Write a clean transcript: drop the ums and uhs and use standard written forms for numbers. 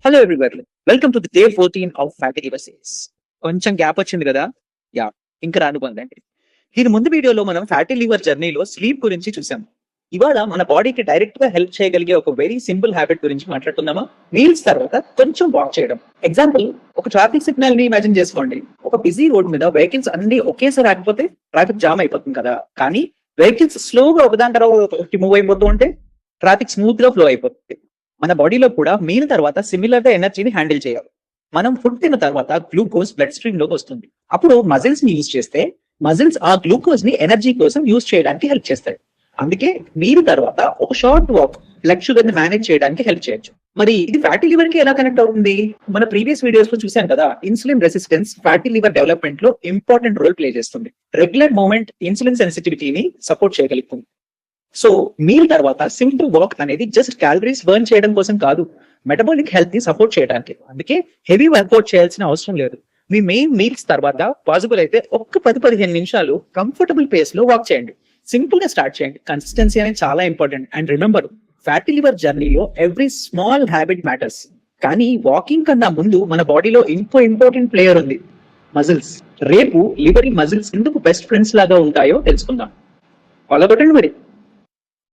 Hello everyone, welcome to the day 14 of fatty liver series. కొంచెం gap వచ్చింది కదా, yeah ఇంకా రానుబందండి. దీని ముందు వీడియోలో మనం ఫ్యాటీ లివర్ జర్నీలో స్లీప్ గురించి చూసాం. ఇవాళ మన బాడీకి డైరెక్ట్ గా హెల్ప్ చేయగలిగే ఒక వెరీ సింపుల్ హ్యాబిట్ గురించి మాట్లాడుతున్నామా. మీల్స్ తర్వాత కొంచెం వాక్ చేయడం. ఎగ్జాంపుల్, ఒక ట్రాఫిక్ సిగ్నల్ ని ఇమాజిన్ చేసుకోండి. ఒక బిజీ రోడ్ మీద వెహికల్స్ అన్ని ఒకేసారి ఆగిపోతే ట్రాఫిక్ జామ్ అయిపోతుంది కదా. కానీ వెహికల్స్ స్లోగా ఒకదాని తర్వాత ఒకటి మూవ్ అయిపోతూ ఉంటే ట్రాఫిక్ స్మూత్ గా ఫ్లో అయిపోతుంది. మన బాడీలో కూడా మీల్ తర్వాత సిమిలర్ గా ఎనర్జీని హ్యాండిల్ చేయాలి. మనం ఫుడ్ తిన్న తర్వాత గ్లూకోజ్ బ్లడ్ స్ట్రీమ్ లోకి వస్తుంది. అప్పుడు మజిల్స్ ని యూజ్ చేస్తే మజిల్స్ ఆ గ్లూకోజ్ ని ఎనర్జీ కోసం యూజ్ చేయడానికి హెల్ప్ చేస్తాయి. అందుకే మీల్ తర్వాత ఒక షార్ట్ వాక్ బ్లడ్ షుగర్ ని మేనేజ్ చేయడానికి హెల్ప్ చేయొచ్చు. మరి ఇది ఫ్యాటీ లివర్ కి ఎలా కనెక్ట్ అవుతుంది? మన ప్రీవియస్ వీడియోస్ లో చూసాం కదా, insulin resistance fatty liver development లో ఇంపార్టెంట్ రోల్ ప్లే చేస్తుంది. రెగ్యులర్ మూవ్మెంట్ ఇన్సులిన్ సెన్సిటివిటీని సపోర్ట్ చేయగలుగుతుంది. సో మీల్ తర్వాత సింపుల్ వాక్ అనేది జస్ట్ క్యాలరీస్ బర్న్ చేయడం కోసం కాదు, మెటబాలిక్ హెల్త్ ని సపోర్ట్ చేయడానికి. అందుకే హెవీ వర్కౌట్ చేయాల్సిన అవసరం లేదు. మీ మెయిన్ మీల్స్ తర్వాత పాసిబుల్ అయితే ఒక్క 10-15 నిమిషాలు కంఫర్టబుల్ పేస్ లో వాక్ చేయండి. సింపుల్ గా స్టార్ట్ చేయండి. కన్సిస్టెన్సీ అనేది చాలా important. And remember, fatty liver జర్నీలో ఎవ్రీ స్మాల్ హ్యాబిట్ మ్యాటర్స్. కానీ వాకింగ్ కన్నా ముందు మన బాడీలో ఇంకో ఇంపార్టెంట్ ప్లేయర్ ఉంది, మజిల్స్. రేపు లివర్ మజిల్స్ ఎందుకు బెస్ట్ ఫ్రెండ్స్ లాగా ఉంటాయో తెలుసుకుందాం. ఫాలో కొట్టండి మరి.